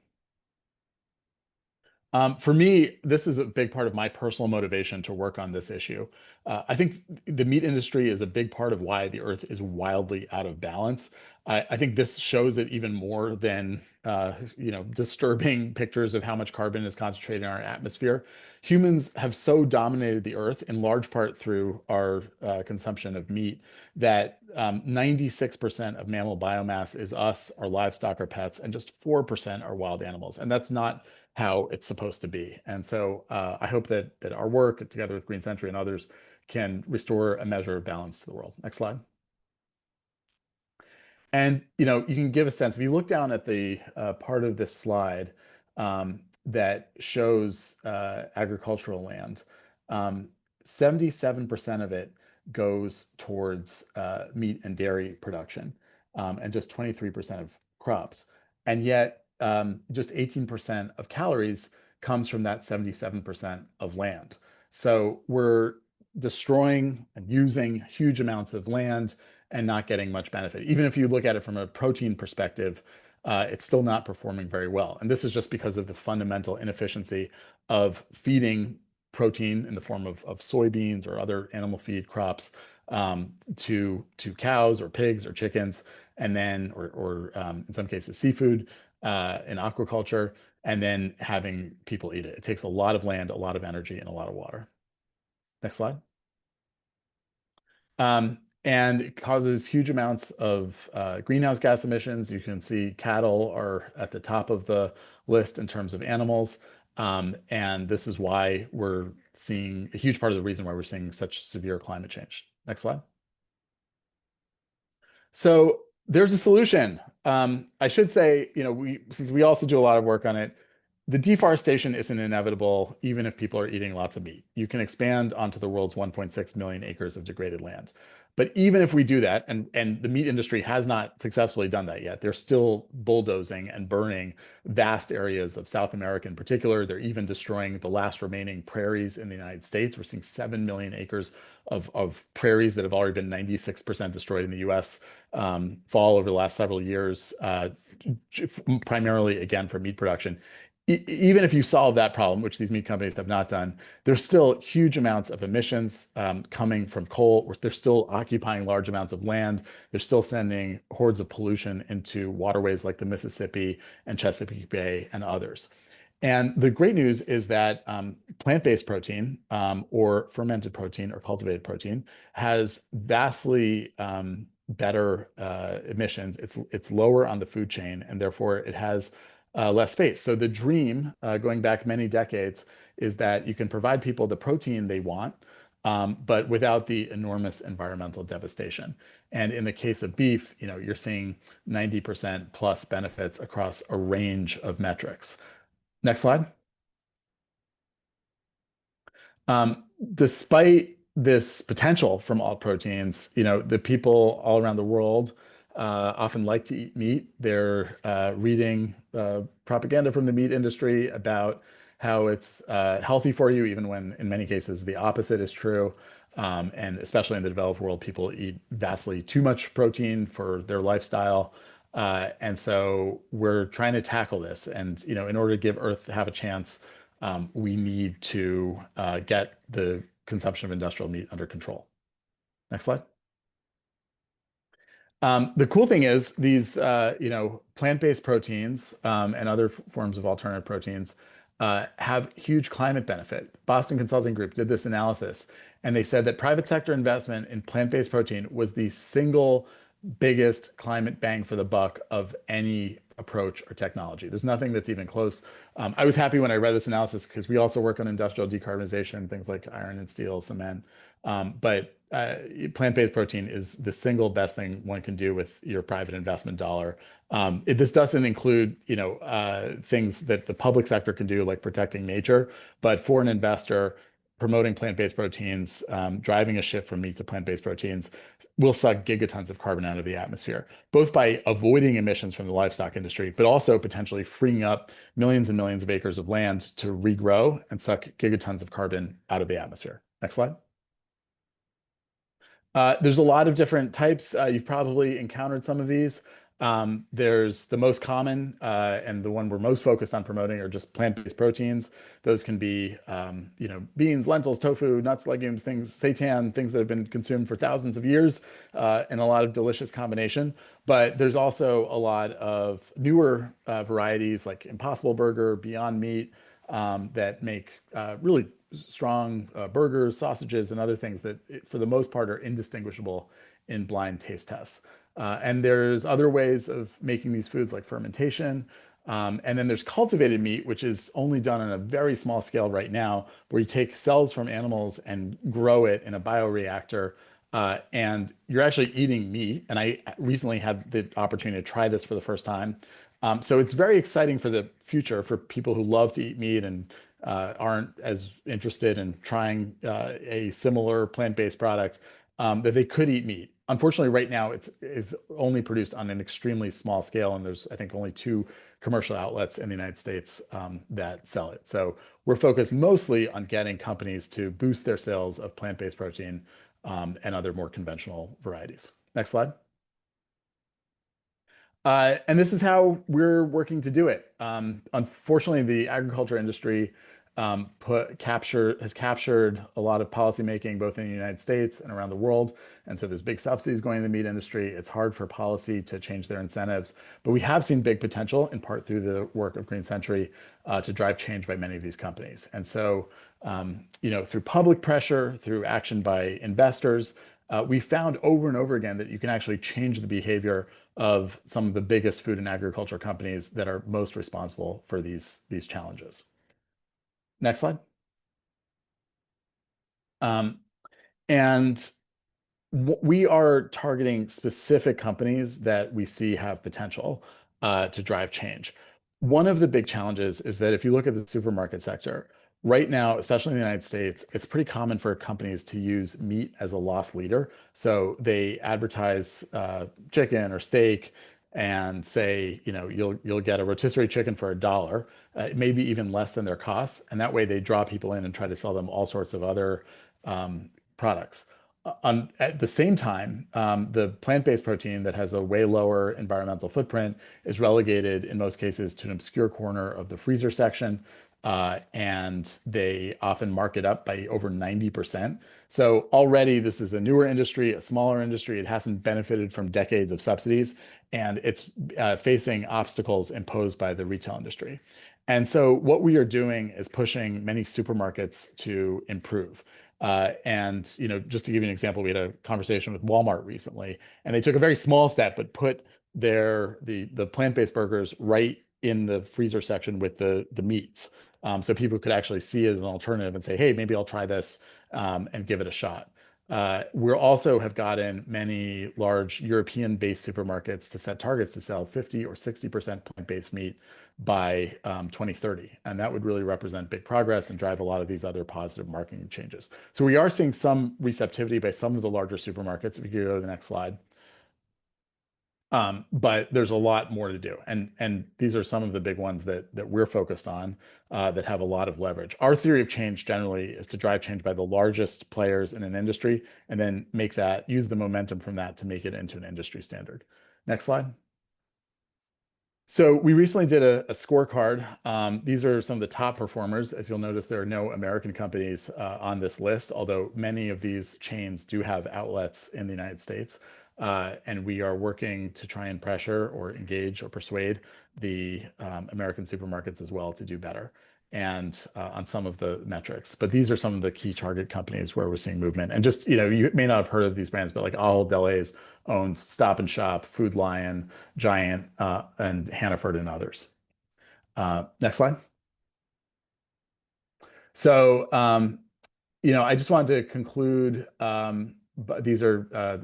For me, this is a big part of my personal motivation to work on this issue. I think the meat industry is a big part of why the Earth is wildly out of balance. I think this shows it even more than disturbing pictures of how much carbon is concentrated in our atmosphere. Humans have so dominated the Earth, in large part through our consumption of meat, that 96% of mammal biomass is us, our livestock, our pets, and just 4% are wild animals. And that's not how it's supposed to be. And so I hope that our work, together with Green Century and others, can restore a measure of balance to the world. Next slide. And you can give a sense, if you look down at the part of this slide that shows agricultural land, 77% of it goes towards meat and dairy production, and just 23% of crops. And yet just 18% of calories comes from that 77% of land. So we're destroying and using huge amounts of land and not getting much benefit. Even if you look at it from a protein perspective, it's still not performing very well. And this is just because of the fundamental inefficiency of feeding protein in the form of soybeans or other animal feed crops to cows or pigs or chickens, and then, or in some cases, seafood in aquaculture, and then having people eat it. It takes a lot of land, a lot of energy, and a lot of water. Next slide. And it causes huge amounts of greenhouse gas emissions. You can see cattle are at the top of the list in terms of animals. And this is why we're seeing a huge part of the reason why we're seeing such severe climate change. Next slide. So there's a solution. I should say, since we also do a lot of work on it, the deforestation isn't inevitable, even if people are eating lots of meat. You can expand onto the world's 1.6 million acres of degraded land. But even if we do that, and the meat industry has not successfully done that yet, they're still bulldozing and burning vast areas of South America in particular. They're even destroying the last remaining prairies in the United States. We're seeing 7 million acres of prairies that have already been 96% destroyed in the US fall over the last several years, primarily, again, for meat production. Even if you solve that problem, which these meat companies have not done, there's still huge amounts of emissions coming from coal. They're still occupying large amounts of land. They're still sending hordes of pollution into waterways like the Mississippi and Chesapeake Bay and others. And the great news is that plant-based protein or fermented protein or cultivated protein has vastly better emissions. It's lower on the food chain, and therefore it has less space. So the dream, going back many decades, is that you can provide people the protein they want, but without the enormous environmental devastation. And in the case of beef, you're seeing 90% plus benefits across a range of metrics. Next slide. Despite this potential from all proteins, the people all around the world often like to eat meat. They're reading propaganda from the meat industry about how it's healthy for you, even when in many cases the opposite is true. And especially in the developed world, people eat vastly too much protein for their lifestyle. And so we're trying to tackle this. And in order to give Earth have a chance, we need to get the consumption of industrial meat under control. Next slide. The cool thing is these, plant-based proteins and other forms of alternative proteins have huge climate benefit. Boston Consulting Group did this analysis, and they said that private sector investment in plant-based protein was the single biggest climate bang for the buck of any approach or technology. There's nothing that's even close. I was happy when I read this analysis because we also work on industrial decarbonization, things like iron and steel, cement. But plant-based protein is the single best thing one can do with your private investment dollar. This doesn't include, things that the public sector can do, like protecting nature, but for an investor, promoting plant-based proteins, driving a shift from meat to plant-based proteins will suck gigatons of carbon out of the atmosphere, both by avoiding emissions from the livestock industry, but also potentially freeing up millions and millions of acres of land to regrow and suck gigatons of carbon out of the atmosphere. Next slide. There's a lot of different types. You've probably encountered some of these. There's the most common and the one we're most focused on promoting are just plant-based proteins. Those can be, beans, lentils, tofu, nuts, legumes, seitan, things that have been consumed for thousands of years in a lot of delicious combination. But there's also a lot of newer varieties like Impossible Burger, Beyond Meat, that make really strong burgers, sausages, and other things that, for the most part, are indistinguishable in blind taste tests. And there's other ways of making these foods like fermentation. And then there's cultivated meat, which is only done on a very small scale right now, where you take cells from animals and grow it in a bioreactor. And you're actually eating meat. And I recently had the opportunity to try this for the first time. So it's very exciting for the future for people who love to eat meat and aren't as interested in trying a similar plant-based product, that they could eat meat. Unfortunately, right now it's only produced on an extremely small scale, and there's, I think, only 2 commercial outlets in the United States that sell it. So we're focused mostly on getting companies to boost their sales of plant-based protein and other more conventional varieties. Next slide. And this is how we're working to do it. Unfortunately, the agriculture industry has captured a lot of policymaking, both in the United States and around the world. And so there's big subsidies going to the meat industry. It's hard for policy to change their incentives. But we have seen big potential, in part through the work of Green Century, to drive change by many of these companies. And so, through public pressure, through action by investors, we found over and over again that you can actually change the behavior of some of the biggest food and agriculture companies that are most responsible for these challenges. Next slide. And we are targeting specific companies that we see have potential to drive change. One of the big challenges is that if you look at the supermarket sector, right now, especially in the United States, it's pretty common for companies to use meat as a loss leader. So they advertise chicken or steak and say, you'll get a rotisserie chicken for $1, maybe even less than their costs. And that way they draw people in and try to sell them all sorts of other products. At the same time, the plant-based protein that has a way lower environmental footprint is relegated in most cases to an obscure corner of the freezer section, and they often mark it up by over 90%. So already this is a newer industry, a smaller industry. It hasn't benefited from decades of subsidies, and it's facing obstacles imposed by the retail industry. And so what we are doing is pushing many supermarkets to improve. And just to give you an example, we had a conversation with Walmart recently, and they took a very small step, but put the plant-based burgers right in the freezer section with the meats, so people could actually see it as an alternative and say, "Hey, maybe I'll try this and give it a shot." We also have gotten many large European-based supermarkets to set targets to sell 50 or 60% plant-based meat by 2030. And that would really represent big progress and drive a lot of these other positive marketing changes. So we are seeing some receptivity by some of the larger supermarkets. If you could go to the next slide. But there's a lot more to do. And these are some of the big ones that we're focused on that have a lot of leverage. Our theory of change generally is to drive change by the largest players in an industry and then use the momentum from that to make it into an industry standard. Next slide. So we recently did a scorecard. These are some of the top performers. As you'll notice, there are no American companies on this list, although many of these chains do have outlets in the United States. And we are working to try and pressure or engage or persuade the American supermarkets as well to do better and on some of the metrics. But these are some of the key target companies where we're seeing movement. And just, you may not have heard of these brands, but like Ahold Delhaize owns Stop and Shop, Food Lion, Giant, and Hannaford and others. Next slide. So, I just wanted to conclude, but these are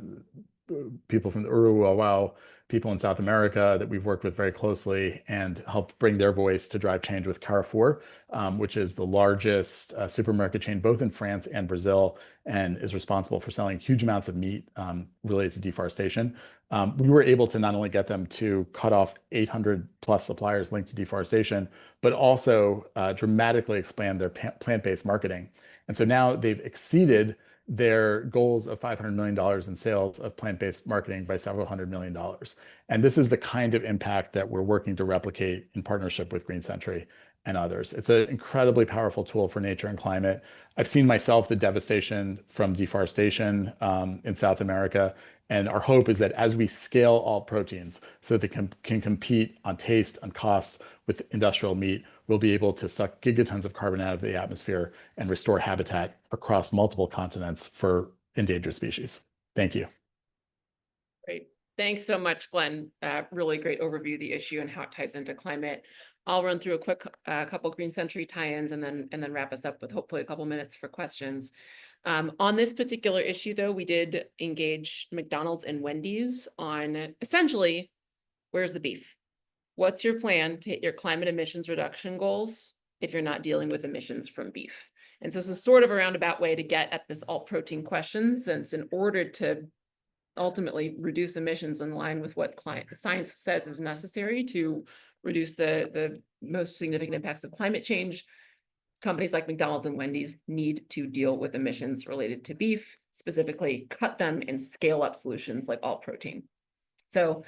people from the Uruguay, people in South America that we've worked with very closely and helped bring their voice to drive change with Carrefour, which is the largest supermarket chain both in France and Brazil, and is responsible for selling huge amounts of meat related to deforestation. We were able to not only get them to cut off 800 plus suppliers linked to deforestation, but also dramatically expand their plant-based marketing. And so now they've exceeded their goals of $500 million in sales of plant-based marketing by several $100 million. And this is the kind of impact that we're working to replicate in partnership with Green Century and others. It's an incredibly powerful tool for nature and climate. I've seen myself the devastation from deforestation in South America. And our hope is that as we scale all proteins so that they can compete on taste, on cost with industrial meat, we'll be able to suck gigatons of carbon out of the atmosphere and restore habitat across multiple continents for endangered species. Thank you. Great. Thanks so much, Glenn. Really great overview of the issue and how it ties into climate. I'll run through a quick couple Green Century tie-ins and then wrap us up with hopefully a couple minutes for questions. On this particular issue, though, we did engage McDonald's and Wendy's on essentially, where's the beef? What's your plan to hit your climate emissions reduction goals if you're not dealing with emissions from beef? And so this is sort of a roundabout way to get at this alt protein question, since in order to ultimately reduce emissions in line with what science says is necessary to reduce the most significant impacts of climate change, companies like McDonald's and Wendy's need to deal with emissions related to beef, specifically cut them and scale up solutions like alt protein. So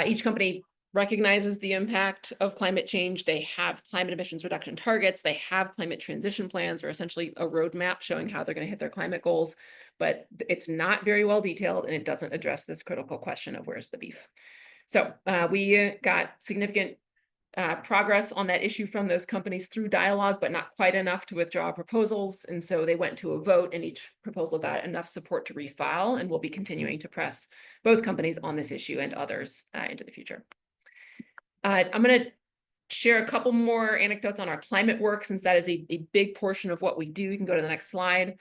each company recognizes the impact of climate change. They have climate emissions reduction targets. They have climate transition plans, or essentially a roadmap showing how they're going to hit their climate goals. But it's not very well detailed, and it doesn't address this critical question of where's the beef. So we got significant progress on that issue from those companies through dialogue, but not quite enough to withdraw proposals. And so they went to a vote, and each proposal got enough support to refile, and we'll be continuing to press both companies on this issue and others into the future. I'm going to share a couple more anecdotes on our climate work, since that is a big portion of what we do. You can go to the next slide.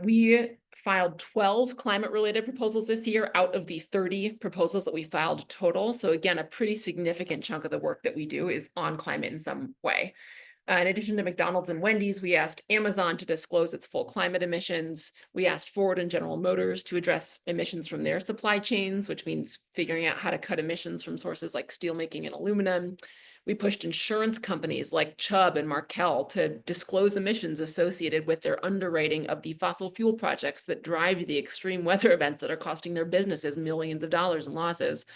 We filed 12 climate-related proposals this year out of the 30 proposals that we filed total. So again, a pretty significant chunk of the work that we do is on climate in some way. In addition to McDonald's and Wendy's, we asked Amazon to disclose its full climate emissions. We asked Ford and General Motors to address emissions from their supply chains, which means figuring out how to cut emissions from sources like steelmaking and aluminum. We pushed insurance companies like Chubb and Markel to disclose emissions associated with their underwriting of the fossil fuel projects that drive the extreme weather events that are costing their businesses millions of dollars in losses.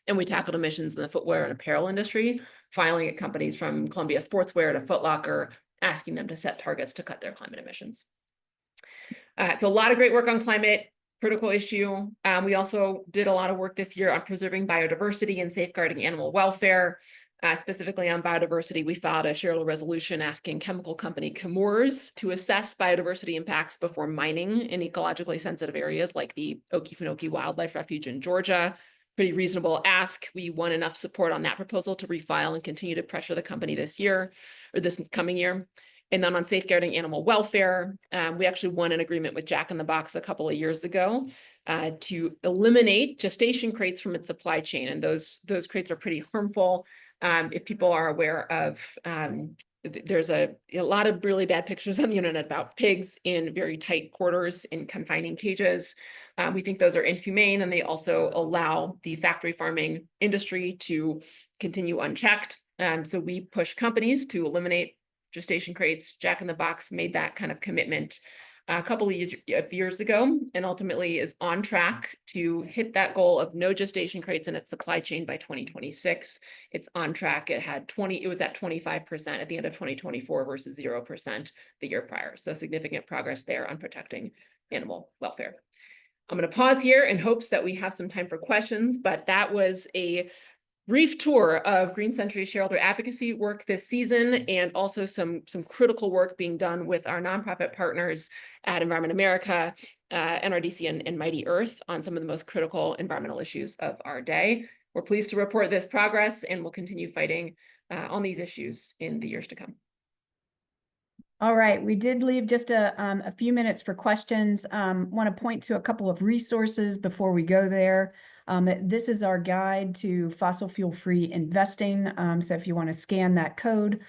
And we tackled emissions in the footwear and apparel industry, filing at companies from Columbia Sportswear to Foot Locker, asking them to set targets to cut their climate emissions. So a lot of great work on climate, critical issue. We also did a lot of work this year on preserving biodiversity and safeguarding animal welfare. Specifically on biodiversity, we filed a shareholder resolution asking chemical company Chemours to assess biodiversity impacts before mining in ecologically sensitive areas like the Okefenokee Wildlife Refuge in Georgia. Pretty reasonable ask. We won enough support on that proposal to refile and continue to pressure the company this year, or this coming year. And then on safeguarding animal welfare, we actually won an agreement with Jack in the Box a couple of years ago to eliminate gestation crates from its supply chain. And those crates are pretty harmful. If people are aware of, there's a lot of really bad pictures on the internet about pigs in very tight quarters in confining cages. We think those are inhumane, and they also allow the factory farming industry to continue unchecked. So we push companies to eliminate gestation crates. Jack in the Box made that kind of commitment a couple of years ago, and ultimately is on track to hit that goal of no gestation crates in its supply chain by 2026. It's on track. It was at 25% at the end of 2024 versus 0% the year prior. So significant progress there on protecting animal welfare. I'm going to pause here in hopes that we have some time for questions, but that was a brief tour of Green Century shareholder advocacy work this season, and also some critical work being done with our nonprofit partners at Environment America, NRDC, and Mighty Earth on some of the most critical environmental issues of our day. We're pleased to report this progress, and we'll continue fighting on these issues in the years to come. All right, we did leave just a few minutes for questions. Want to point to a couple of resources before we go there. This is our guide to fossil fuel-free investing. So if you want to scan that code,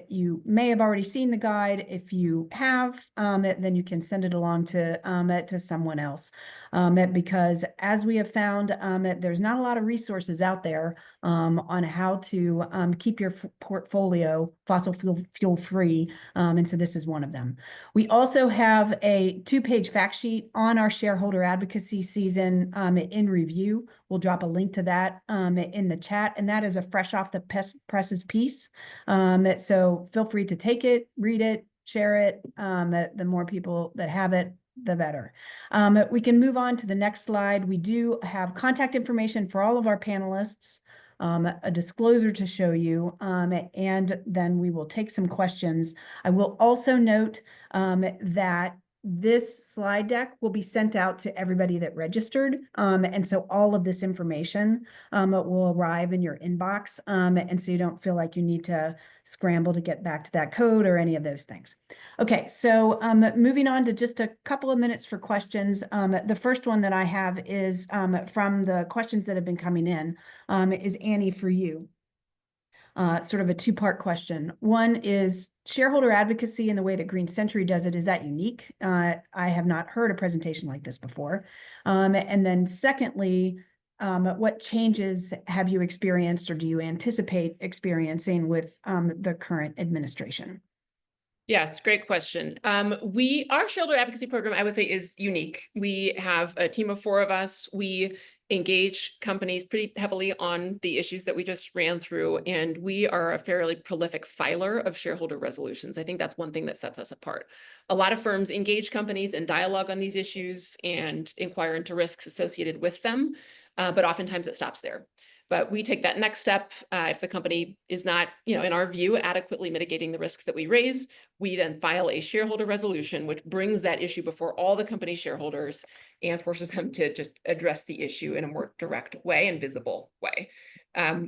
you may have already seen the guide. If you have, then you can send it along to someone else. Because as we have found, there's not a lot of resources out there on how to keep your portfolio fossil fuel-free. And so this is one of them. We also have a 2-page fact sheet on our shareholder advocacy season in review. We'll drop a link to that in the chat, and that is a fresh off the presses piece. So feel free to take it, read it, share it. The more people that have it, the better. We can move on to the next slide. We do have contact information for all of our panelists, a disclosure to show you, and then we will take some questions. I will also note that this slide deck will be sent out to everybody that registered. And so all of this information will arrive in your inbox. And so you don't feel like you need to scramble to get back to that code or any of those things. Okay, so moving on to just a couple of minutes for questions. The first one that I have is from the questions that have been coming in, is Annie for you. Sort of a 2-part question. One is shareholder advocacy and the way that Green Century does it. Is that unique? I have not heard a presentation like this before. And then secondly, what changes have you experienced or do you anticipate experiencing with the current administration? Yeah, it's a great question. Our shareholder advocacy program, I would say, is unique. We have a team of 4 of us. We engage companies pretty heavily on the issues that we just ran through, and we are a fairly prolific filer of shareholder resolutions. I think that's one thing that sets us apart. A lot of firms engage companies and dialogue on these issues and inquire into risks associated with them, but oftentimes it stops there. But we take that next step. If the company is not, in our view, adequately mitigating the risks that we raise, we then file a shareholder resolution, which brings that issue before all the company shareholders and forces them to just address the issue in a more direct way and visible way.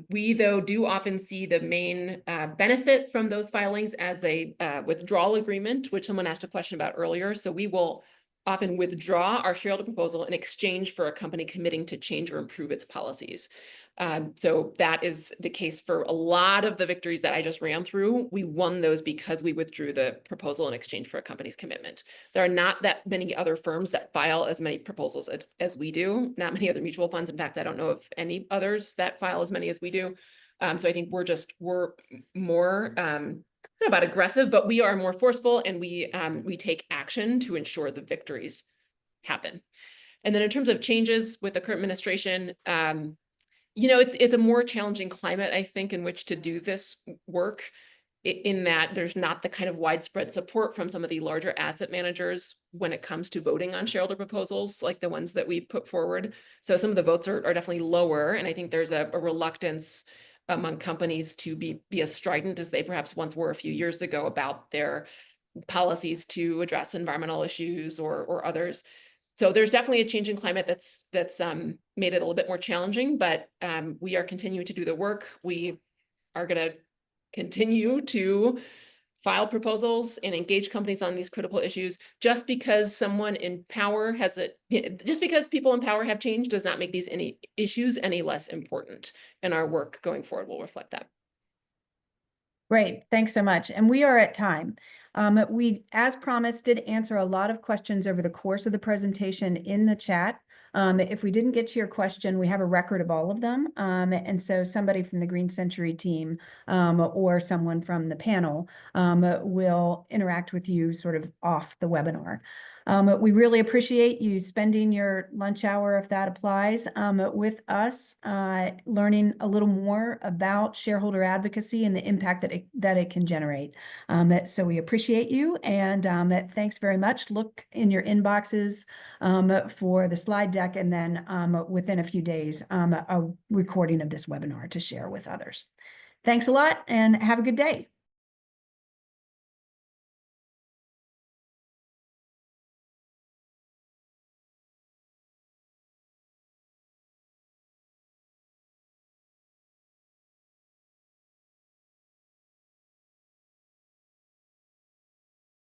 We, though, do often see the main benefit from those filings as a withdrawal agreement, which someone asked a question about earlier. So we will often withdraw our shareholder proposal in exchange for a company committing to change or improve its policies. So that is the case for a lot of the victories that I just ran through. We won those because we withdrew the proposal in exchange for a company's commitment. There are not that many other firms that file as many proposals as we do, not many other mutual funds. In fact, I don't know of any others that file as many as we do. So I think we're more not about aggressive, but we are more forceful, and we take action to ensure the victories happen. And then in terms of changes with the current administration, it's a more challenging climate, I think, in which to do this work, in that there's not the kind of widespread support from some of the larger asset managers when it comes to voting on shareholder proposals, like the ones that we put forward. So some of the votes are definitely lower, and I think there's a reluctance among companies to be as strident as they perhaps once were a few years ago about their policies to address environmental issues or others. So there's definitely a change in climate that's made it a little bit more challenging, but we are continuing to do the work. We are going to continue to file proposals and engage companies on these critical issues. Just because someone in power just because people in power have changed does not make these issues any less important. And our work going forward will reflect that. Great, thanks so much. And we are at time. We, as promised, did answer a lot of questions over the course of the presentation in the chat. If we didn't get to your question, we have a record of all of them. And so somebody from the Green Century team or someone from the panel will interact with you sort of off the webinar. We really appreciate you spending your lunch hour, if that applies, with us, learning a little more about shareholder advocacy and the impact that it can generate. So we appreciate you, and thanks very much. Look in your inboxes for the slide deck, and then within a few days, a recording of this webinar to share with others. Thanks a lot, and have a good day.